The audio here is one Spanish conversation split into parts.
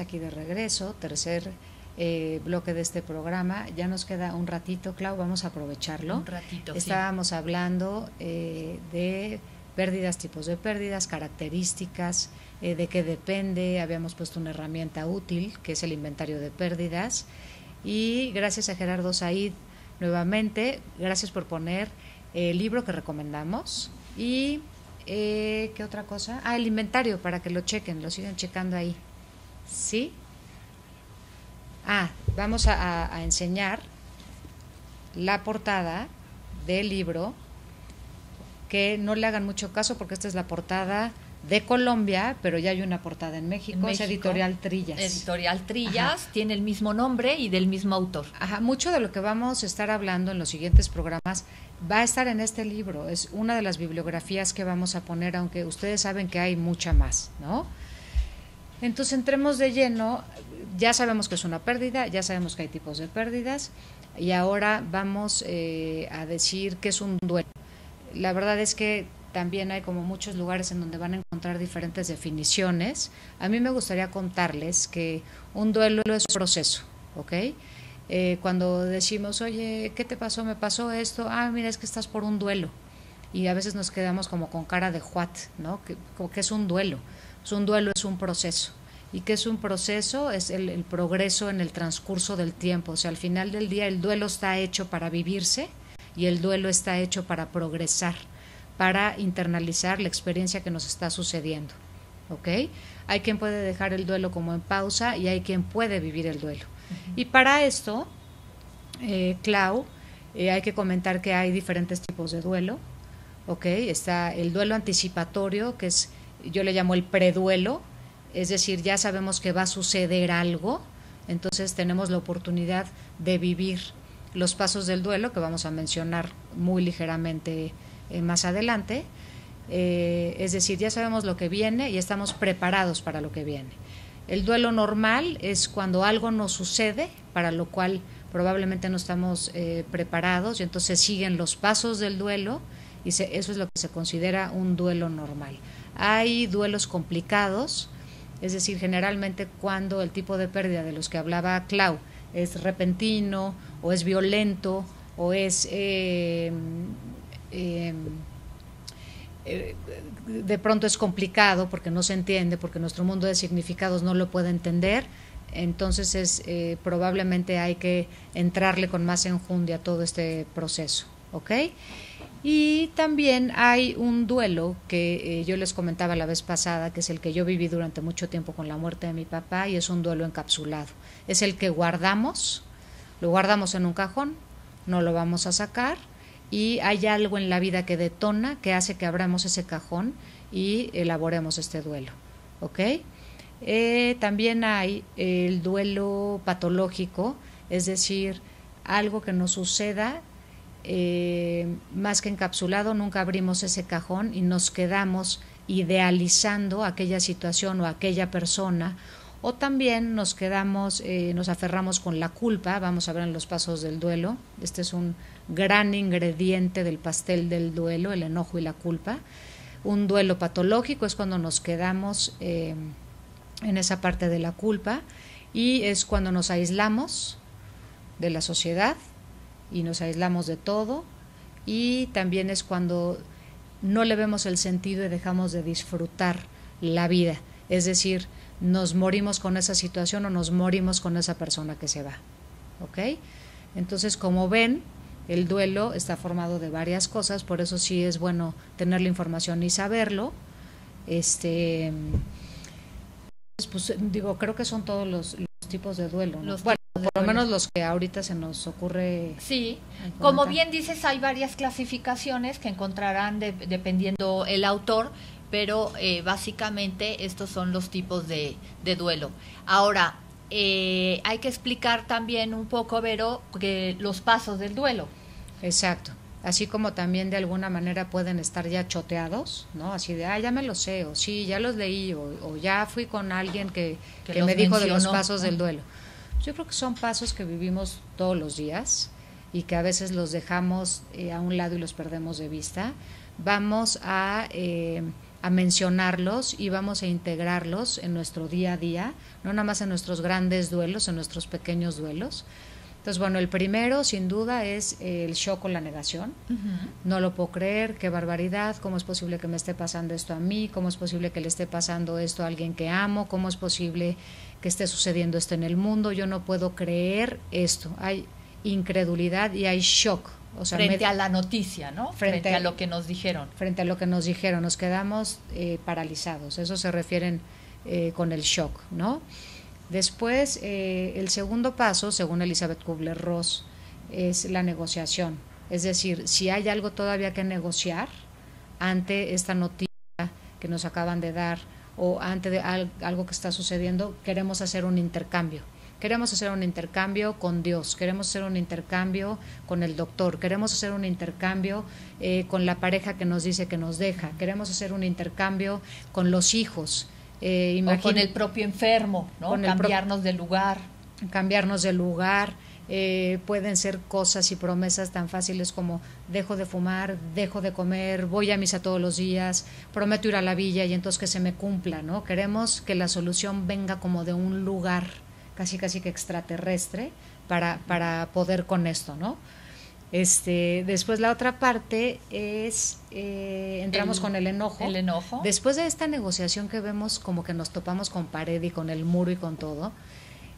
aquí de regreso, tercer bloque de este programa. Ya nos queda un ratito, Clau, vamos a aprovecharlo. Un ratito, estábamos hablando de pérdidas, tipos de pérdidas, características, de qué depende. Habíamos puesto una herramienta útil, que es el inventario de pérdidas. Y gracias a Gerardo Said, nuevamente, gracias por poner el libro que recomendamos. Y, ¿qué otra cosa? El inventario, para que lo chequen, lo sigan checando ahí. ¿Sí? Vamos a enseñar la portada del libro, que no le hagan mucho caso porque esta es la portada de Colombia, pero ya hay una portada en México, es Editorial Trillas. Editorial Trillas, tiene el mismo nombre y del mismo autor. Mucho de lo que vamos a estar hablando en los siguientes programas va a estar en este libro, es una de las bibliografías que vamos a poner, aunque ustedes saben que hay mucha más, ¿no? Entonces entremos de lleno. Ya sabemos que es una pérdida, ya sabemos que hay tipos de pérdidas, y ahora vamos a decir que es un duelo. La verdad es que también hay como muchos lugares en donde van a encontrar diferentes definiciones. A mí me gustaría contarles que un duelo es un proceso, ¿ok? Cuando decimos, oye, ¿qué te pasó? Me pasó esto. Mira, es que estás por un duelo. Y a veces nos quedamos como con cara de what, ¿no? Como que es un duelo. Un duelo es un proceso. ¿Y qué es un proceso? Es el progreso en el transcurso del tiempo. O sea, al final del día el duelo está hecho para vivirse y el duelo está hecho para progresar, para internalizar la experiencia que nos está sucediendo. ¿Ok? Hay quien puede dejar el duelo como en pausa y hay quien puede vivir el duelo. Y para esto, Clau, hay que comentar que hay diferentes tipos de duelo. ¿Ok? Está el duelo anticipatorio, que es, yo le llamo el preduelo, es decir, ya sabemos que va a suceder algo, entonces tenemos la oportunidad de vivir los pasos del duelo, que vamos a mencionar muy ligeramente más adelante. Es decir, ya sabemos lo que viene y estamos preparados para lo que viene. El duelo normal es cuando algo nos sucede, para lo cual probablemente no estamos preparados, y entonces siguen los pasos del duelo, y eso es lo que se considera un duelo normal. Hay duelos complicados, es decir, generalmente cuando el tipo de pérdida de los que hablaba Clau es repentino o es violento o es de pronto es complicado porque no se entiende, porque nuestro mundo de significados no lo puede entender, entonces probablemente hay que entrarle con más enjundia a todo este proceso, ¿ok? Y también hay un duelo que yo les comentaba la vez pasada, que es el que yo viví durante mucho tiempo con la muerte de mi papá, y es un duelo encapsulado. Es el que guardamos, lo guardamos en un cajón, no lo vamos a sacar, y hay algo en la vida que detona, que hace que abramos ese cajón y elaboremos este duelo, ¿ok? También hay el duelo patológico, es decir, algo que nos suceda, más que encapsulado, nunca abrimos ese cajón y nos quedamos idealizando aquella situación o aquella persona, o también nos quedamos, nos aferramos con la culpa. Vamos a ver en los pasos del duelo, este es un gran ingrediente del pastel del duelo, el enojo y la culpa. Un duelo patológico es cuando nos quedamos en esa parte de la culpa, y es cuando nos aislamos de la sociedad y nos aislamos de todo, y también es cuando no le vemos el sentido y dejamos de disfrutar la vida, es decir, nos morimos con esa situación o nos morimos con esa persona que se va, ¿ok? Entonces, como ven, el duelo está formado de varias cosas, por eso sí es bueno tener la información y saberlo. Pues digo, creo que son todos los tipos de duelo, ¿no? Bueno, por lo menos los que ahorita se nos ocurre. Sí, como bien dices, hay varias clasificaciones que encontrarán dependiendo el autor, pero básicamente estos son los tipos de duelo. Ahora, hay que explicar también un poco, Vero, que los pasos del duelo. Exacto. Así como también de alguna manera pueden estar ya choteados, ¿no? Así de, ya me lo sé, o sí, ya los leí, o ya fui con alguien que me dijo de los pasos del duelo. Yo creo que son pasos que vivimos todos los días y que a veces los dejamos a un lado y los perdemos de vista. Vamos a a mencionarlos y vamos a integrarlos en nuestro día a día, no nada más en nuestros grandes duelos, en nuestros pequeños duelos. Entonces, bueno, el primero, sin duda, es el shock o la negación. No lo puedo creer, qué barbaridad, cómo es posible que me esté pasando esto a mí, cómo es posible que le esté pasando esto a alguien que amo, cómo es posible que esté sucediendo esto en el mundo, yo no puedo creer esto. Hay incredulidad y hay shock. O sea, frente a la noticia, ¿no? Frente a lo que nos dijeron. Frente a lo que nos dijeron, nos quedamos paralizados. Eso se refieren con el shock, ¿no? Después, el segundo paso, según Elizabeth Kubler-Ross, es la negociación. Es decir, si hay algo todavía que negociar ante esta noticia que nos acaban de dar o ante de algo que está sucediendo, queremos hacer un intercambio. Queremos hacer un intercambio con Dios, queremos hacer un intercambio con el doctor, queremos hacer un intercambio con la pareja que nos dice que nos deja, queremos hacer un intercambio con los hijos. O con el propio enfermo, ¿no? Cambiarnos de lugar. Cambiarnos de lugar. Pueden ser cosas y promesas tan fáciles como dejo de fumar, dejo de comer, voy a misa todos los días, prometo ir a la villa y entonces que se me cumpla, ¿no? Queremos que la solución venga como de un lugar casi que extraterrestre para poder con esto, ¿no? Después la otra parte es entramos con el enojo. El enojo. Después de esta negociación que vemos como que nos topamos con pared y con el muro y con todo,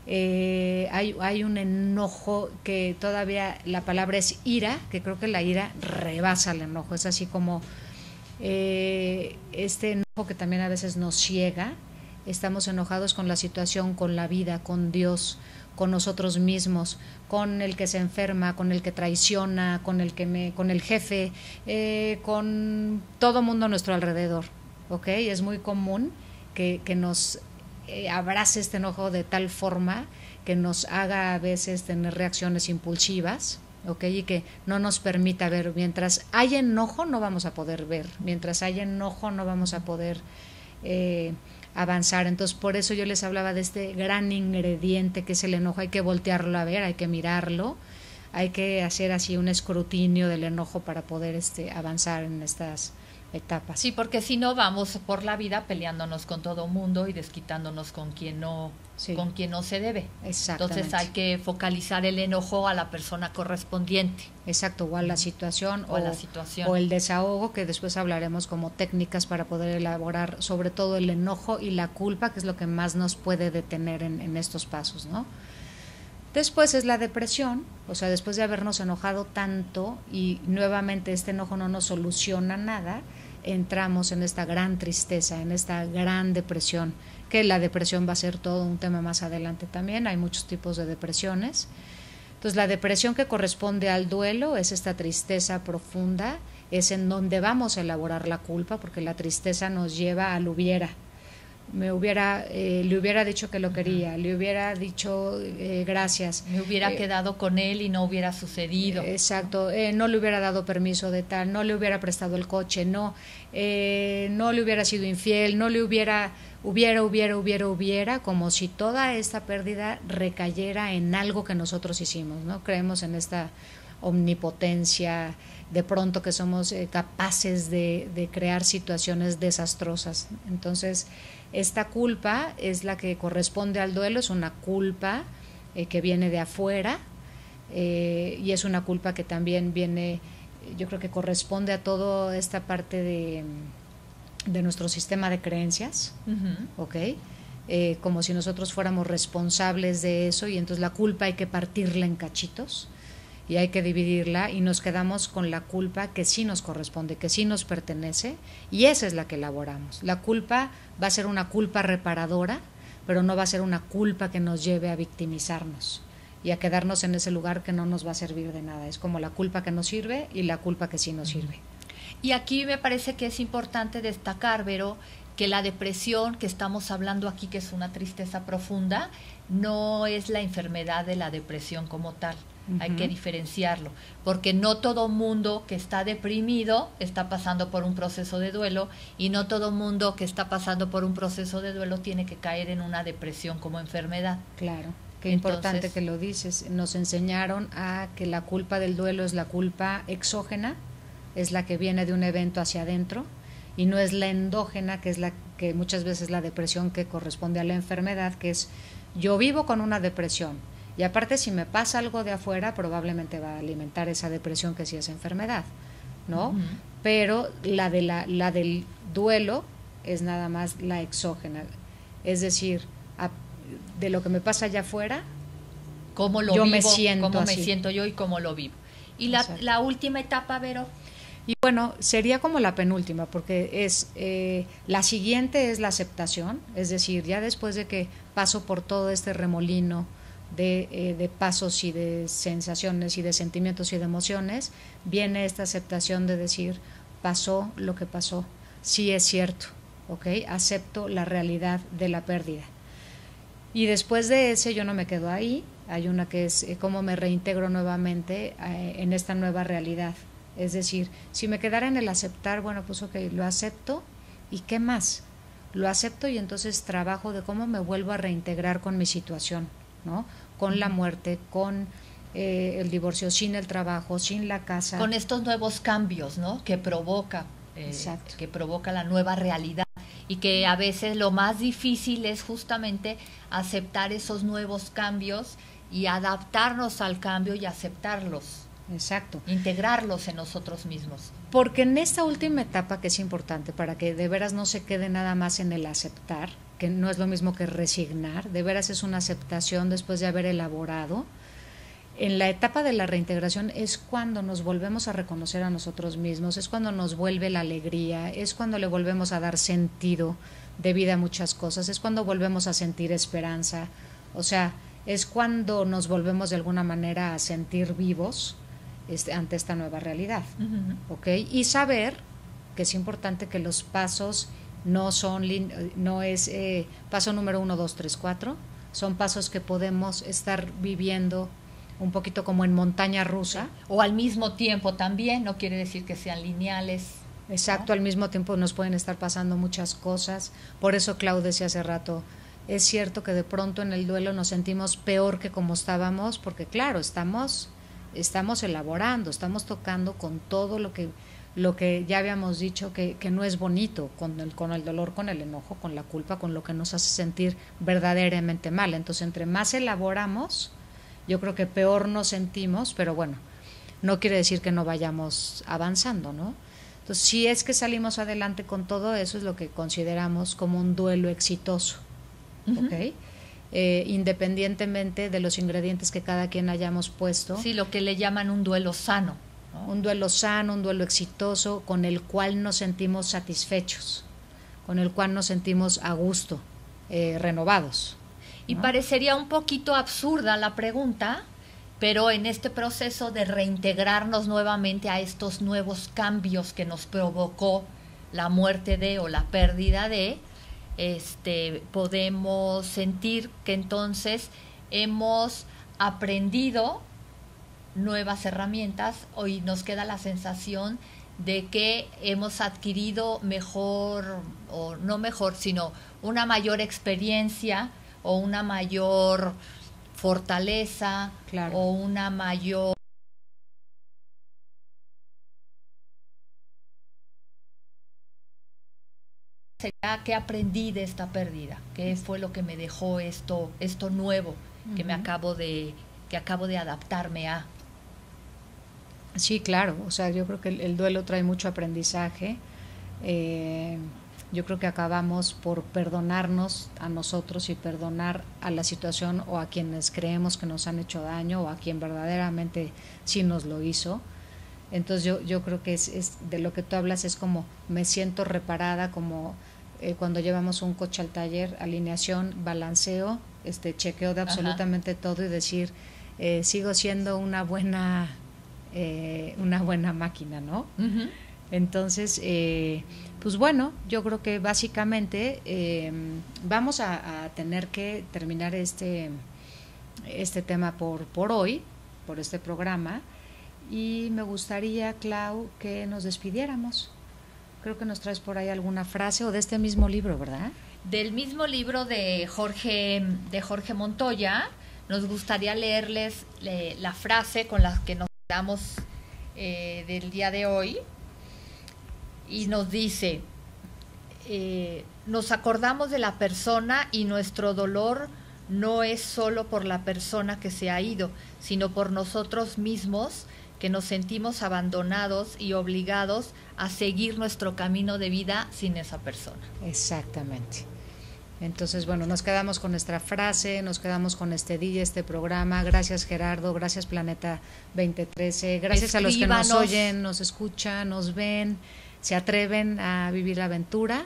hay un enojo que todavía la palabra es ira, que creo que la ira rebasa el enojo, es así como este enojo que también a veces nos ciega. Estamos enojados con la situación, con la vida, con Dios, con nosotros mismos, con el que se enferma, con el que traiciona, con el jefe, con todo mundo a nuestro alrededor, ¿ok? Es muy común que nos abrace este enojo de tal forma que nos haga a veces tener reacciones impulsivas, ¿ok? Y que no nos permita ver. Mientras hay enojo no vamos a poder ver, mientras hay enojo no vamos a poder avanzar. Entonces, por eso yo les hablaba de este gran ingrediente que es el enojo. Hay que voltearlo a ver, hay que mirarlo, hay que hacer así un escrutinio del enojo para poder avanzar en estas etapas. Sí, porque si no vamos por la vida peleándonos con todo mundo y desquitándonos con quien no se debe. Exactamente. Entonces hay que focalizar el enojo a la persona correspondiente. Exacto, o a la situación o el desahogo, que después hablaremos como técnicas para poder elaborar sobre todo el enojo y la culpa, que es lo que más nos puede detener en estos pasos, ¿no? Después es la depresión, o sea, después de habernos enojado tanto y nuevamente este enojo no nos soluciona nada, entramos en esta gran tristeza, en esta gran depresión, que la depresión va a ser todo un tema más adelante también, hay muchos tipos de depresiones. Entonces la depresión que corresponde al duelo es esta tristeza profunda, es en donde vamos a elaborar la culpa, porque la tristeza nos lleva al hubiera. Le hubiera dicho que lo quería, le hubiera dicho gracias. Me hubiera quedado con él y no hubiera sucedido. Exacto, no le hubiera dado permiso de tal, no le hubiera prestado el coche, no le hubiera sido infiel, no le hubiera, como si toda esta pérdida recayera en algo que nosotros hicimos, ¿no? Creemos en esta omnipotencia, de pronto que somos capaces de crear situaciones desastrosas. Entonces, esta culpa es la que corresponde al duelo, es una culpa que viene de afuera y es una culpa que también viene, yo creo que corresponde a toda esta parte de nuestro sistema de creencias, ¿ok? Como si nosotros fuéramos responsables de eso y entonces la culpa hay que partirla en cachitos y hay que dividirla y nos quedamos con la culpa que sí nos corresponde, que sí nos pertenece y esa es la que elaboramos. La culpa va a ser una culpa reparadora, pero no va a ser una culpa que nos lleve a victimizarnos y a quedarnos en ese lugar que no nos va a servir de nada. Es como la culpa que nos sirve y la culpa que sí nos sirve. Y aquí me parece que es importante destacar, Vero, que la depresión que estamos hablando aquí, que es una tristeza profunda, no es la enfermedad de la depresión como tal. Hay que diferenciarlo, porque no todo mundo que está deprimido está pasando por un proceso de duelo y no todo mundo que está pasando por un proceso de duelo tiene que caer en una depresión como enfermedad. Claro, qué importante que lo dices. Nos enseñaron a que la culpa del duelo es la culpa exógena, es la que viene de un evento hacia adentro y no es la endógena, que es la que muchas veces la depresión que corresponde a la enfermedad, que es yo vivo con una depresión y aparte si me pasa algo de afuera probablemente va a alimentar esa depresión que sí es enfermedad, ¿no? Pero la del duelo es nada más la exógena, es decir, de lo que me pasa allá afuera, cómo lo yo vivo, me siento cómo así. me siento yo y cómo lo vivo. Y la última etapa, Vero. Y bueno, sería como la penúltima, porque es la siguiente es la aceptación, es decir, ya después de que paso por todo este remolino de pasos y de sensaciones y de sentimientos y de emociones, viene esta aceptación de decir, pasó lo que pasó, sí es cierto, ¿ok? Acepto la realidad de la pérdida. Y después de ese yo no me quedo ahí, hay una que es cómo me reintegro nuevamente en esta nueva realidad. Es decir, si me quedara en el aceptar, bueno, pues ok, lo acepto y ¿qué más? Lo acepto y entonces trabajo de cómo me vuelvo a reintegrar con mi situación, ¿no? Con la muerte, con el divorcio, sin el trabajo, sin la casa. Con estos nuevos cambios, ¿no? Que provoca la nueva realidad y que a veces lo más difícil es justamente aceptar esos nuevos cambios y adaptarnos al cambio y aceptarlos. Exacto. Integrarlos en nosotros mismos. Porque en esta última etapa que es importante para que de veras no se quede nada más en el aceptar, que no es lo mismo que resignar, de veras es una aceptación después de haber elaborado. En la etapa de la reintegración es cuando nos volvemos a reconocer a nosotros mismos, es cuando nos vuelve la alegría, es cuando le volvemos a dar sentido de vida a muchas cosas, es cuando volvemos a sentir esperanza, o sea, es cuando nos volvemos de alguna manera a sentir vivos ante esta nueva realidad, ¿ok? Y saber que es importante que los pasos no es paso número 1, 2, 3, 4, son pasos que podemos estar viviendo un poquito como en montaña rusa. O al mismo tiempo también, no quiere decir que sean lineales. Exacto, ¿no? Al mismo tiempo nos pueden estar pasando muchas cosas, por eso Clau decía hace rato, es cierto que de pronto en el duelo nos sentimos peor que como estábamos, porque claro, estamos elaborando, estamos tocando con todo lo que ya habíamos dicho que no es bonito, con el dolor, con el enojo, con la culpa, con lo que nos hace sentir verdaderamente mal. Entonces, entre más elaboramos, yo creo que peor nos sentimos, pero bueno, no quiere decir que no vayamos avanzando, ¿no? Entonces, si es que salimos adelante con todo eso, es lo que consideramos como un duelo exitoso, ¿ok? Independientemente de los ingredientes que cada quien hayamos puesto. Sí, lo que le llaman un duelo sano, ¿no? Un duelo sano, un duelo exitoso, con el cual nos sentimos satisfechos, con el cual nos sentimos a gusto, renovados, ¿no? Y parecería un poquito absurda la pregunta, pero en este proceso de reintegrarnos nuevamente a estos nuevos cambios que nos provocó la muerte de o la pérdida de, podemos sentir que entonces hemos aprendido nuevas herramientas y nos queda la sensación de que hemos adquirido mejor, o no mejor, sino una mayor experiencia o una mayor fortaleza, claro, o una mayor ¿qué aprendí de esta pérdida? ¿Qué fue lo que me dejó esto nuevo que acabo de adaptarme a? Sí, claro, o sea, yo creo que el duelo trae mucho aprendizaje. Yo creo que acabamos por perdonarnos a nosotros y perdonar a la situación o a quienes creemos que nos han hecho daño o a quien verdaderamente sí nos lo hizo. Entonces yo creo que es de lo que tú hablas, es como me siento reparada, como cuando llevamos un coche al taller, alineación, balanceo, chequeo de absolutamente todo y decir, sigo siendo una buena máquina, ¿no? Uh-huh. Entonces, pues bueno, yo creo que básicamente vamos a tener que terminar este tema por hoy, por este programa, y me gustaría, Clau, que nos despidiéramos. Creo que nos traes por ahí alguna frase o de este mismo libro, ¿verdad? Del mismo libro de Jorge Montoya, nos gustaría leerles la frase con la que nos quedamos del día de hoy, y nos dice: nos acordamos de la persona y nuestro dolor no es solo por la persona que se ha ido, sino por nosotros mismos, que nos sentimos abandonados y obligados a seguir nuestro camino de vida sin esa persona. Exactamente. Entonces, bueno, nos quedamos con nuestra frase, nos quedamos con este día, este programa. Gracias, Gerardo, gracias, Planeta 2013. Gracias a los que nos oyen, nos escuchan, nos ven, se atreven a vivir la aventura.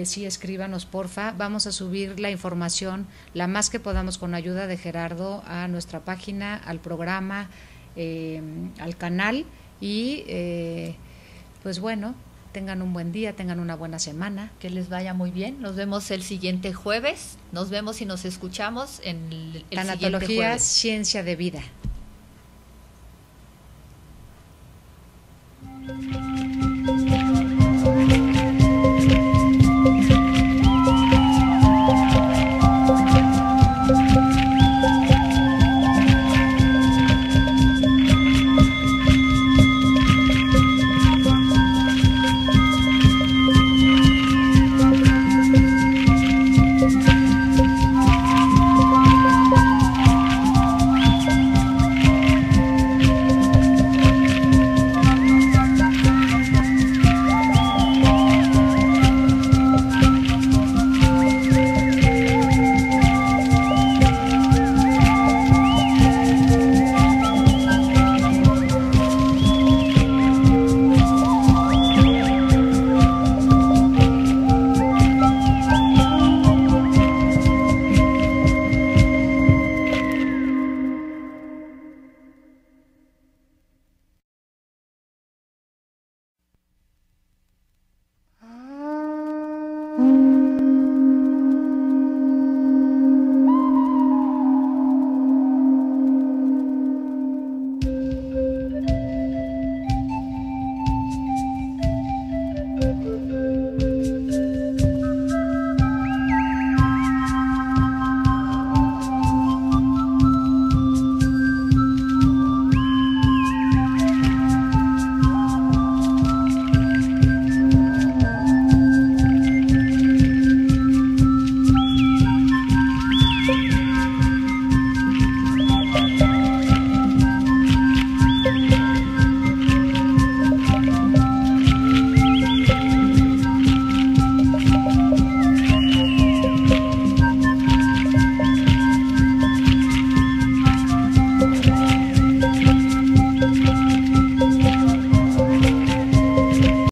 Sí, escríbanos, porfa. Vamos a subir la información, la más que podamos, con ayuda de Gerardo, a nuestra página, al programa, al canal. Y, pues bueno, tengan un buen día, tengan una buena semana. Que les vaya muy bien. Nos vemos el siguiente jueves. Nos vemos y nos escuchamos en el Tanatología, siguiente jueves. Ciencia de Vida.